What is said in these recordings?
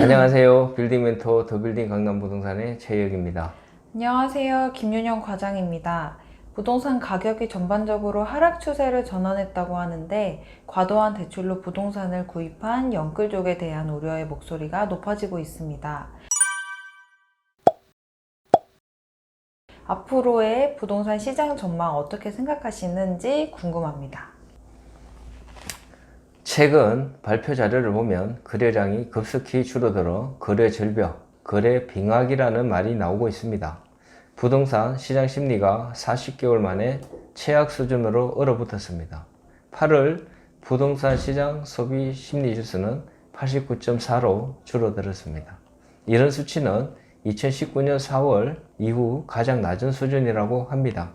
안녕하세요. 빌딩 멘토 더빌딩 강남 부동산의 최혁입니다. 안녕하세요. 김윤영 과장입니다. 부동산 가격이 전반적으로 하락 추세를 전환했다고 하는데 과도한 대출로 부동산을 구입한 영끌족에 대한 우려의 목소리가 높아지고 있습니다. 앞으로의 부동산 시장 전망 어떻게 생각하시는지 궁금합니다. 최근 발표 자료를 보면 거래량이 급속히 줄어들어 거래 절벽, 거래 빙하기라는 말이 나오고 있습니다. 부동산 시장 심리가 40개월 만에 최악 수준으로 얼어붙었습니다. 8월 부동산 시장 소비 심리 지수는 89.4로 줄어들었습니다. 이런 수치는 2019년 4월 이후 가장 낮은 수준이라고 합니다.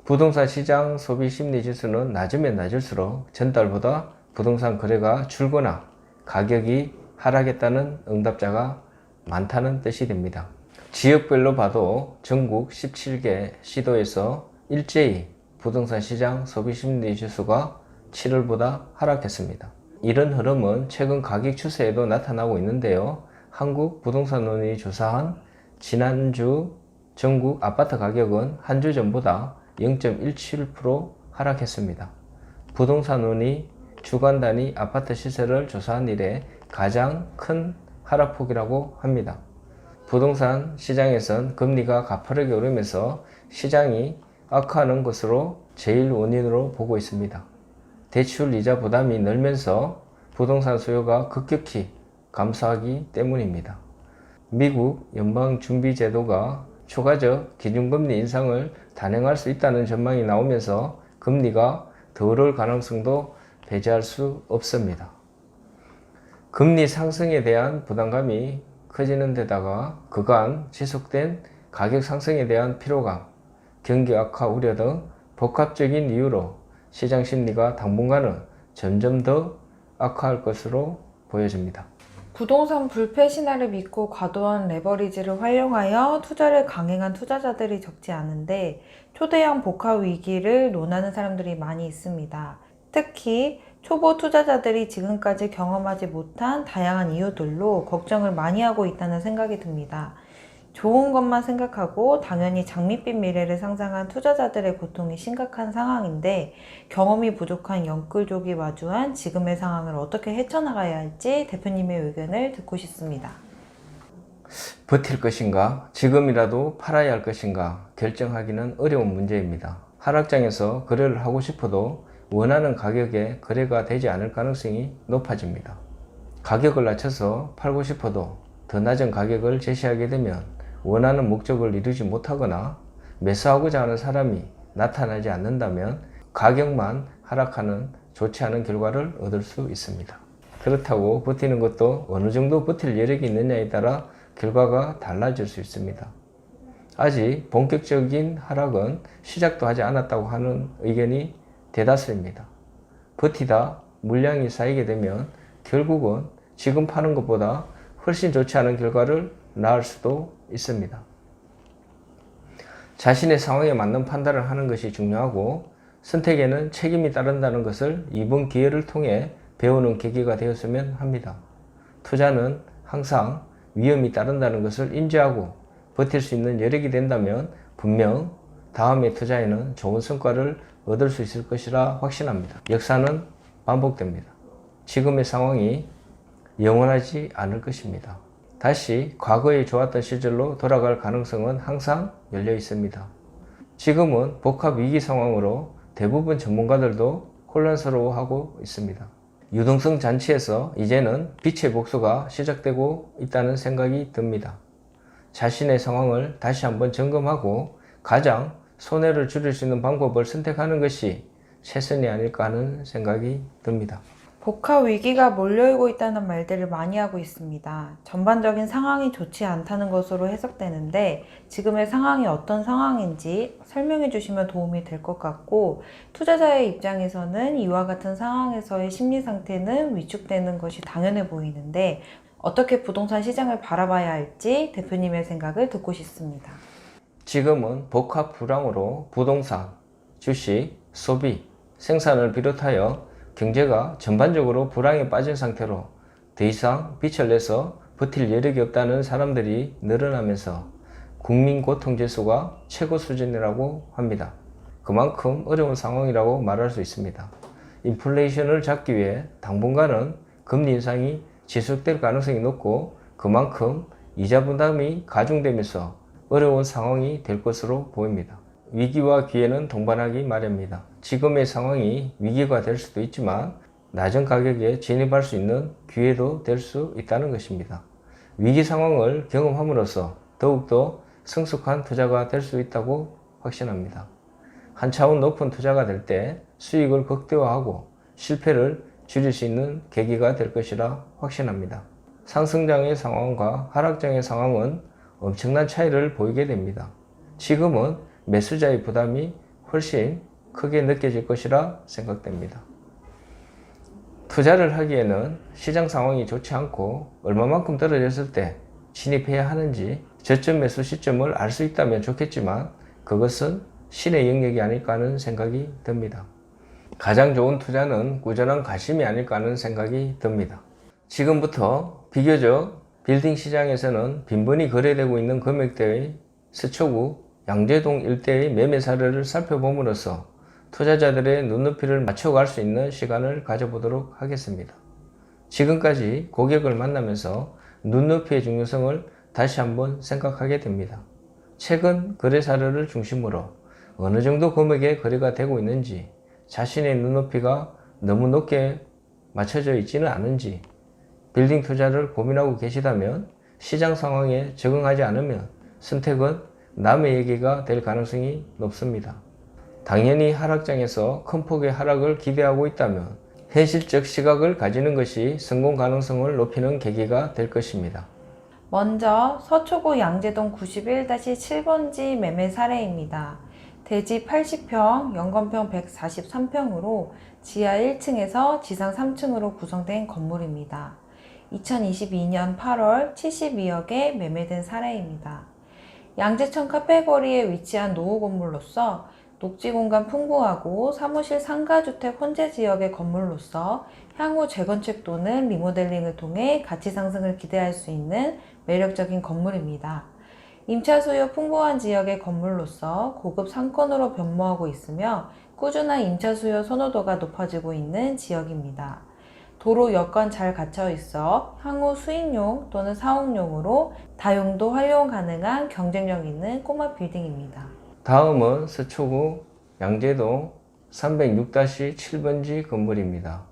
부동산 시장 소비 심리 지수는 낮으면 낮을수록 전달보다 부동산 거래가 줄거나 가격이 하락했다는 응답자가 많다는 뜻이 됩니다. 지역별로 봐도 전국 17개 시도에서 일제히 부동산 시장 소비 심리 지수가 7월보다 하락했습니다. 이런 흐름은 최근 가격 추세에도 나타나고 있는데요. 한국부동산원이 조사한 지난주 전국 아파트 가격은 한 주 전보다 0.17% 하락했습니다. 부동산원이 주간 단위 아파트 시세를 조사한 이래 가장 큰 하락폭이라고 합니다. 부동산 시장에선 금리가 가파르게 오르면서 시장이 악화하는 것으로 제일 원인으로 보고 있습니다. 대출 이자 부담이 늘면서 부동산 수요가 급격히 감소하기 때문입니다. 미국 연방준비제도가 추가적 기준금리 인상을 단행할 수 있다는 전망이 나오면서 금리가 더 오를 가능성도 배제할 수 없습니다. 금리 상승에 대한 부담감이 커지는 데다가 그간 지속된 가격 상승에 대한 피로감, 경기 악화 우려 등 복합적인 이유로 시장 심리가 당분간은 점점 더 악화할 것으로 보여집니다. 부동산 불패 신화를 믿고 과도한 레버리지를 활용하여 투자를 강행한 투자자들이 적지 않은데 초대형 복합 위기를 논하는 사람들이 많이 있습니다. 특히 초보 투자자들이 지금까지 경험하지 못한 다양한 이유들로 걱정을 많이 하고 있다는 생각이 듭니다. 좋은 것만 생각하고 당연히 장밋빛 미래를 상상한 투자자들의 고통이 심각한 상황인데 경험이 부족한 영끌족이 마주한 지금의 상황을 어떻게 헤쳐나가야 할지 대표님의 의견을 듣고 싶습니다. 버틸 것인가, 지금이라도 팔아야 할 것인가 결정하기는 어려운 문제입니다. 하락장에서 거래를 하고 싶어도 원하는 가격에 거래가 되지 않을 가능성이 높아집니다. 가격을 낮춰서 팔고 싶어도 더 낮은 가격을 제시하게 되면 원하는 목적을 이루지 못하거나 매수하고자 하는 사람이 나타나지 않는다면 가격만 하락하는 좋지 않은 결과를 얻을 수 있습니다. 그렇다고 버티는 것도 어느 정도 버틸 여력이 있느냐에 따라 결과가 달라질 수 있습니다. 아직 본격적인 하락은 시작도 하지 않았다고 하는 의견이 대다수입니다. 버티다 물량이 쌓이게 되면 결국은 지금 파는 것보다 훨씬 좋지 않은 결과를 낳을 수도 있습니다. 자신의 상황에 맞는 판단을 하는 것이 중요하고 선택에는 책임이 따른다는 것을 이번 기회를 통해 배우는 계기가 되었으면 합니다. 투자는 항상 위험이 따른다는 것을 인지하고 버틸 수 있는 여력이 된다면 분명 다음의 투자에는 좋은 성과를 얻을 수 있을 것이라 확신합니다. 역사는 반복됩니다. 지금의 상황이 영원하지 않을 것입니다. 다시 과거에 좋았던 시절로 돌아갈 가능성은 항상 열려 있습니다. 지금은 복합 위기 상황으로 대부분 전문가들도 혼란스러워하고 있습니다. 유동성 잔치에서 이제는 빛의 복수가 시작되고 있다는 생각이 듭니다. 자신의 상황을 다시 한번 점검하고 가장 손해를 줄일 수 있는 방법을 선택하는 것이 최선이 아닐까 하는 생각이 듭니다. 복합 위기가 몰려오고 있다는 말들을 많이 하고 있습니다. 전반적인 상황이 좋지 않다는 것으로 해석되는데 지금의 상황이 어떤 상황인지 설명해 주시면 도움이 될 것 같고 투자자의 입장에서는 이와 같은 상황에서의 심리 상태는 위축되는 것이 당연해 보이는데 어떻게 부동산 시장을 바라봐야 할지 대표님의 생각을 듣고 싶습니다. 지금은 복합 불황으로 부동산, 주식, 소비, 생산을 비롯하여 경제가 전반적으로 불황에 빠진 상태로 더 이상 빚을 내서 버틸 여력이 없다는 사람들이 늘어나면서 국민고통지수가 최고 수준이라고 합니다. 그만큼 어려운 상황이라고 말할 수 있습니다. 인플레이션을 잡기 위해 당분간은 금리 인상이 지속될 가능성이 높고 그만큼 이자 부담이 가중되면서 어려운 상황이 될 것으로 보입니다. 위기와 기회는 동반하기 마련입니다. 지금의 상황이 위기가 될 수도 있지만 낮은 가격에 진입할 수 있는 기회도 될 수 있다는 것입니다. 위기 상황을 경험함으로써 더욱더 성숙한 투자가 될 수 있다고 확신합니다. 한 차원 높은 투자가 될 때 수익을 극대화하고 실패를 줄일 수 있는 계기가 될 것이라 확신합니다. 상승장의 상황과 하락장의 상황은 엄청난 차이를 보이게 됩니다. 지금은 매수자의 부담이 훨씬 크게 느껴질 것이라 생각됩니다. 투자를 하기에는 시장 상황이 좋지 않고 얼마만큼 떨어졌을 때 진입해야 하는지 저점 매수 시점을 알 수 있다면 좋겠지만 그것은 신의 영역이 아닐까 하는 생각이 듭니다. 가장 좋은 투자는 꾸준한 가심이 아닐까 하는 생각이 듭니다. 지금부터 비교적 빌딩 시장에서는 빈번히 거래되고 있는 금액대의 서초구 양재동 일대의 매매 사례를 살펴봄으로써 투자자들의 눈높이를 맞춰갈 수 있는 시간을 가져보도록 하겠습니다. 지금까지 고객을 만나면서 눈높이의 중요성을 다시 한번 생각하게 됩니다. 최근 거래 사례를 중심으로 어느 정도 금액의 거래가 되고 있는지, 자신의 눈높이가 너무 높게 맞춰져 있지는 않은지, 빌딩 투자를 고민하고 계시다면 시장 상황에 적응하지 않으면 선택은 남의 얘기가 될 가능성이 높습니다. 당연히 하락장에서 큰 폭의 하락을 기대하고 있다면 현실적 시각을 가지는 것이 성공 가능성을 높이는 계기가 될 것입니다. 먼저 서초구 양재동 91-7번지 매매 사례입니다. 대지 80평, 연건평 143평으로 지하 1층에서 지상 3층으로 구성된 건물입니다. 2022년 8월 72억에 매매된 사례입니다. 양재천 카페거리에 위치한 노후 건물로서 녹지 공간 풍부하고 사무실 상가주택 혼재 지역의 건물로서 향후 재건축 또는 리모델링을 통해 가치 상승을 기대할 수 있는 매력적인 건물입니다. 임차 수요 풍부한 지역의 건물로서 고급 상권으로 변모하고 있으며 꾸준한 임차 수요 선호도가 높아지고 있는 지역입니다. 도로 여건 잘 갖춰 있어 향후 수익용 또는 사옥용으로 다용도 활용 가능한 경쟁력 있는 꼬마 빌딩입니다. 다음은 서초구 양재동 306-7번지 건물입니다.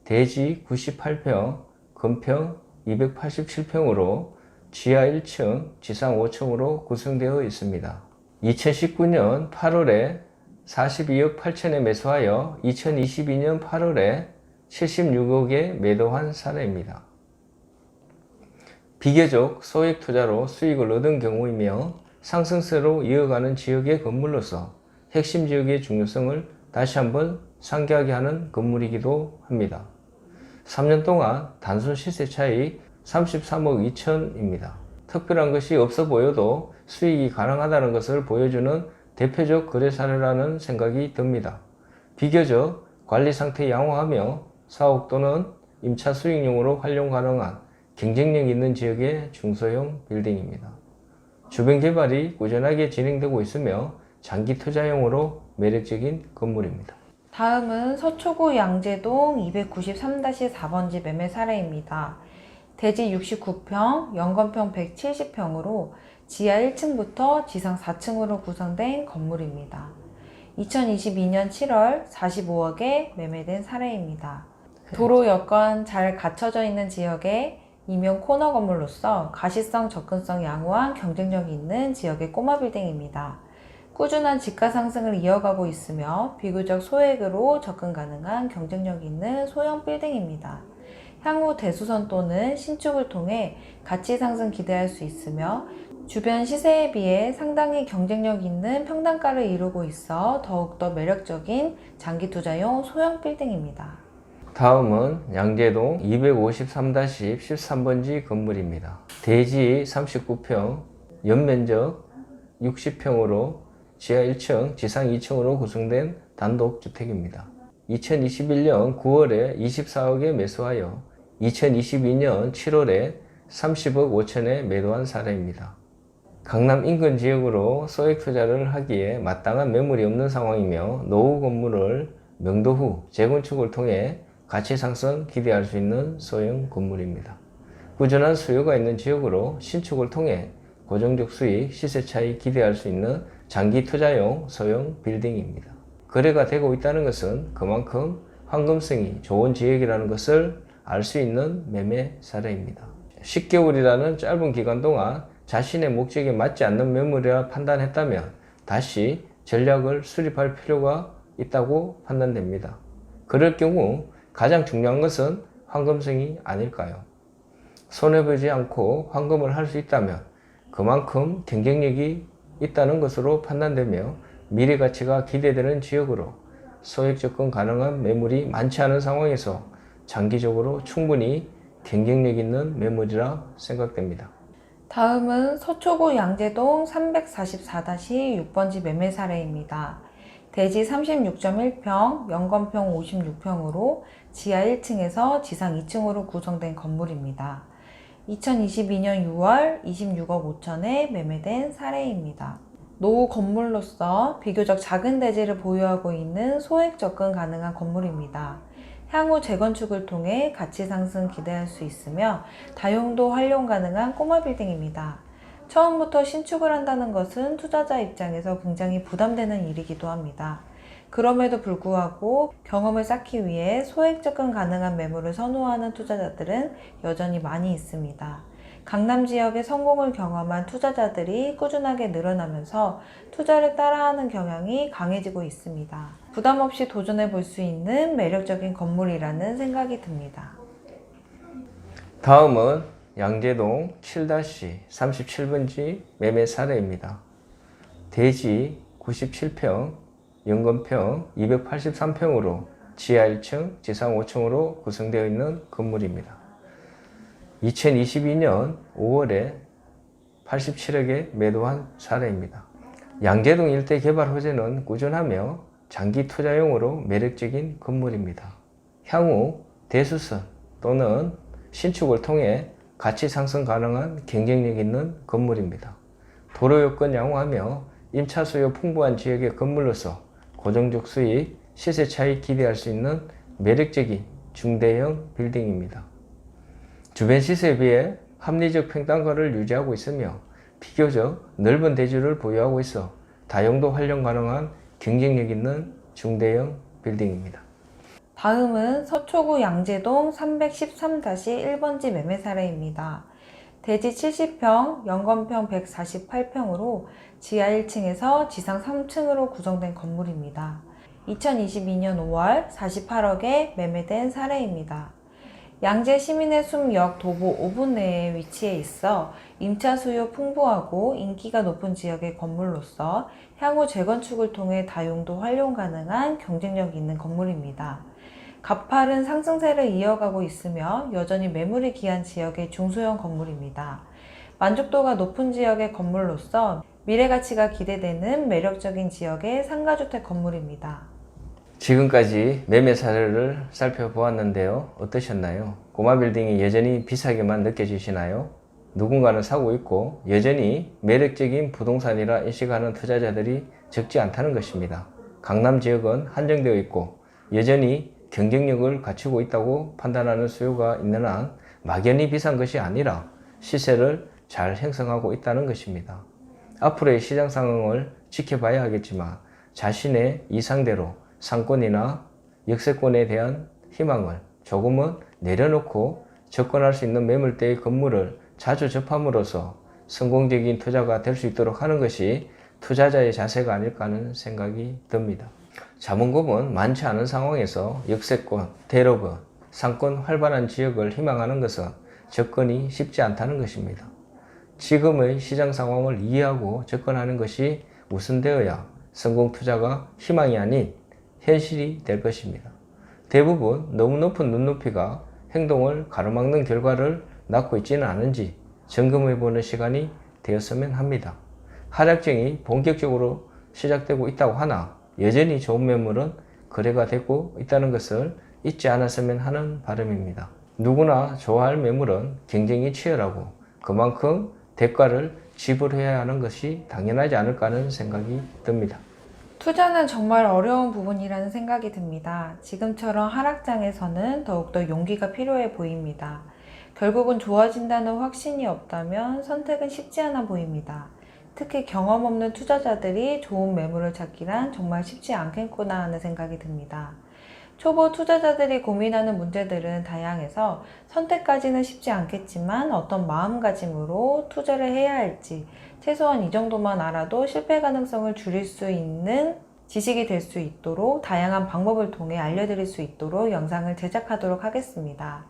대지 98평, 건평 287평으로 지하 1층, 지상 5층으로 구성되어 있습니다. 2019년 8월에 42억 8천에 매수하여 2022년 8월에 76억에 매도한 사례입니다. 비교적 소액 투자로 수익을 얻은 경우이며 상승세로 이어가는 지역의 건물로서 핵심 지역의 중요성을 다시 한번 상기하게 하는 건물이기도 합니다. 3년 동안 단순 시세 차이 33억 2천입니다. 특별한 것이 없어 보여도 수익이 가능하다는 것을 보여주는 대표적 거래 사례라는 생각이 듭니다. 비교적 관리 상태 양호하며 사옥 또는 임차 수익용으로 활용 가능한 경쟁력 있는 지역의 중소형 빌딩입니다. 주변 개발이 꾸준하게 진행되고 있으며 장기 투자용으로 매력적인 건물입니다. 다음은 서초구 양재동 293-4번지 매매 사례입니다. 대지 69평, 연건평 170평으로 지하 1층부터 지상 4층으로 구성된 건물입니다. 2022년 7월 45억에 매매된 사례입니다. 도로 여건 잘 갖춰져 있는 지역에 이면 코너 건물로서 가시성, 접근성 양호한 경쟁력이 있는 지역의 꼬마 빌딩입니다. 꾸준한 지가 상승을 이어가고 있으며 비교적 소액으로 접근 가능한 경쟁력 있는 소형 빌딩입니다. 향후 대수선 또는 신축을 통해 가치 상승 기대할 수 있으며 주변 시세에 비해 상당히 경쟁력 있는 평단가를 이루고 있어 더욱더 매력적인 장기 투자용 소형 빌딩입니다. 다음은 양재동 253-13번지 건물입니다. 대지 39평, 연면적 60평으로 지하 1층, 지상 2층으로 구성된 단독주택입니다. 2021년 9월에 24억에 매수하여 2022년 7월에 30억 5천에 매도한 사례입니다. 강남 인근 지역으로 소액 투자를 하기에 마땅한 매물이 없는 상황이며 노후 건물을 명도 후 재건축을 통해 가치 상승 기대할 수 있는 소형 건물입니다. 꾸준한 수요가 있는 지역으로 신축을 통해 고정적 수익, 시세 차이 기대할 수 있는 장기 투자용 소형 빌딩입니다. 거래가 되고 있다는 것은 그만큼 황금성이 좋은 지역이라는 것을 알 수 있는 매매 사례입니다. 10개월이라는 짧은 기간 동안 자신의 목적에 맞지 않는 매물이라 판단했다면 다시 전략을 수립할 필요가 있다고 판단됩니다. 그럴 경우 가장 중요한 것은 황금성이 아닐까요? 손해보지 않고 황금을 할 수 있다면 그만큼 경쟁력이 있다는 것으로 판단되며 미래 가치가 기대되는 지역으로 소액 접근 가능한 매물이 많지 않은 상황에서 장기적으로 충분히 경쟁력 있는 매물이라 생각됩니다. 다음은 서초구 양재동 344-6번지 매매 사례입니다. 대지 36.1평, 연건평 56평으로 지하 1층에서 지상 2층으로 구성된 건물입니다. 2022년 6월 26억 5천에 매매된 사례입니다. 노후 건물로서 비교적 작은 대지를 보유하고 있는 소액 접근 가능한 건물입니다. 향후 재건축을 통해 가치 상승 기대할 수 있으며 다용도 활용 가능한 꼬마 빌딩입니다. 처음부터 신축을 한다는 것은 투자자 입장에서 굉장히 부담되는 일이기도 합니다. 그럼에도 불구하고 경험을 쌓기 위해 소액 접근 가능한 매물을 선호하는 투자자들은 여전히 많이 있습니다. 강남 지역의 성공을 경험한 투자자들이 꾸준하게 늘어나면서 투자를 따라하는 경향이 강해지고 있습니다. 부담 없이 도전해 볼 수 있는 매력적인 건물이라는 생각이 듭니다. 다음은 양재동 7-37번지 매매 사례입니다. 대지 97평, 연건평 283평으로 지하 1층, 지상 5층으로 구성되어 있는 건물입니다. 2022년 5월에 87억에 매도한 사례입니다. 양재동 일대 개발 호재는 꾸준하며 장기 투자용으로 매력적인 건물입니다. 향후 대수선 또는 신축을 통해 가치 상승 가능한 경쟁력 있는 건물입니다. 도로 여건 양호하며 임차 수요 풍부한 지역의 건물로서 고정적 수익, 시세 차이 기대할 수 있는 매력적인 중대형 빌딩입니다. 주변 시세에 비해 합리적 평당가를 유지하고 있으며 비교적 넓은 대지를 보유하고 있어 다용도 활용 가능한 경쟁력 있는 중대형 빌딩입니다. 다음은 서초구 양재동 313-1번지 매매 사례입니다. 대지 70평, 연건평 148평으로 지하 1층에서 지상 3층으로 구성된 건물입니다. 2022년 5월 48억에 매매된 사례입니다. 양재 시민의 숨역 도보 5분 내에 위치해 있어 임차 수요 풍부하고 인기가 높은 지역의 건물로서 향후 재건축을 통해 다용도 활용 가능한 경쟁력 있는 건물입니다. 가파른 상승세를 이어가고 있으며 여전히 매물이 귀한 지역의 중소형 건물입니다. 만족도가 높은 지역의 건물로서 미래 가치가 기대되는 매력적인 지역의 상가주택 건물입니다. 지금까지 매매 사례를 살펴보았는데요. 어떠셨나요? 꼬마 빌딩이 여전히 비싸게만 느껴지시나요? 누군가는 사고 있고 여전히 매력적인 부동산이라 인식하는 투자자들이 적지 않다는 것입니다. 강남 지역은 한정되어 있고 여전히 경쟁력을 갖추고 있다고 판단하는 수요가 있는 한 막연히 비싼 것이 아니라 시세를 잘 형성하고 있다는 것입니다. 앞으로의 시장 상황을 지켜봐야 하겠지만 자신의 이상대로 상권이나 역세권에 대한 희망을 조금은 내려놓고 접근할 수 있는 매물대의 건물을 자주 접함으로써 성공적인 투자가 될 수 있도록 하는 것이 투자자의 자세가 아닐까 하는 생각이 듭니다. 자본금은 많지 않은 상황에서 역세권, 대로변, 상권 활발한 지역을 희망하는 것은 접근이 쉽지 않다는 것입니다. 지금의 시장 상황을 이해하고 접근하는 것이 우선되어야 성공 투자가 희망이 아닌 현실이 될 것입니다. 대부분 너무 높은 눈높이가 행동을 가로막는 결과를 낳고 있지는 않은지 점검해보는 시간이 되었으면 합니다. 하락장이 본격적으로 시작되고 있다고 하나 여전히 좋은 매물은 거래가 되고 있다는 것을 잊지 않았으면 하는 바람입니다. 누구나 좋아할 매물은 경쟁이 치열하고 그만큼 대가를 지불해야 하는 것이 당연하지 않을까 하는 생각이 듭니다. 투자는 정말 어려운 부분이라는 생각이 듭니다. 지금처럼 하락장에서는 더욱더 용기가 필요해 보입니다. 결국은 좋아진다는 확신이 없다면 선택은 쉽지 않아 보입니다. 특히 경험 없는 투자자들이 좋은 매물을 찾기란 정말 쉽지 않겠구나 하는 생각이 듭니다. 초보 투자자들이 고민하는 문제들은 다양해서 선택까지는 쉽지 않겠지만 어떤 마음가짐으로 투자를 해야 할지 최소한 이 정도만 알아도 실패 가능성을 줄일 수 있는 지식이 될 수 있도록 다양한 방법을 통해 알려드릴 수 있도록 영상을 제작하도록 하겠습니다.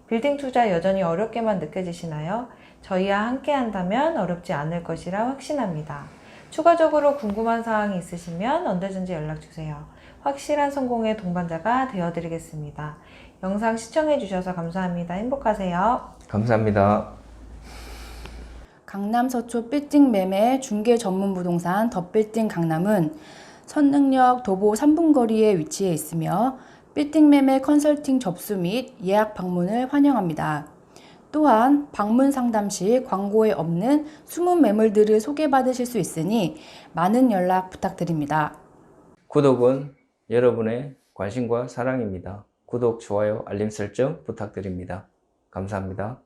빌딩 투자 여전히 어렵게만 느껴지시나요? 저희와 함께 한다면 어렵지 않을 것이라 확신합니다. 추가적으로 궁금한 사항이 있으시면 언제든지 연락주세요. 확실한 성공의 동반자가 되어드리겠습니다. 영상 시청해주셔서 감사합니다. 행복하세요. 감사합니다. 강남 서초 빌딩 매매 중개 전문 부동산 더 빌딩 강남은 선릉역 도보 3분 거리에 위치해 있으며 빌딩 매매 컨설팅 접수 및 예약 방문을 환영합니다. 또한 방문 상담 시 광고에 없는 숨은 매물들을 소개받으실 수 있으니 많은 연락 부탁드립니다. 구독은 여러분의 관심과 사랑입니다. 구독, 좋아요, 알림 설정 부탁드립니다. 감사합니다.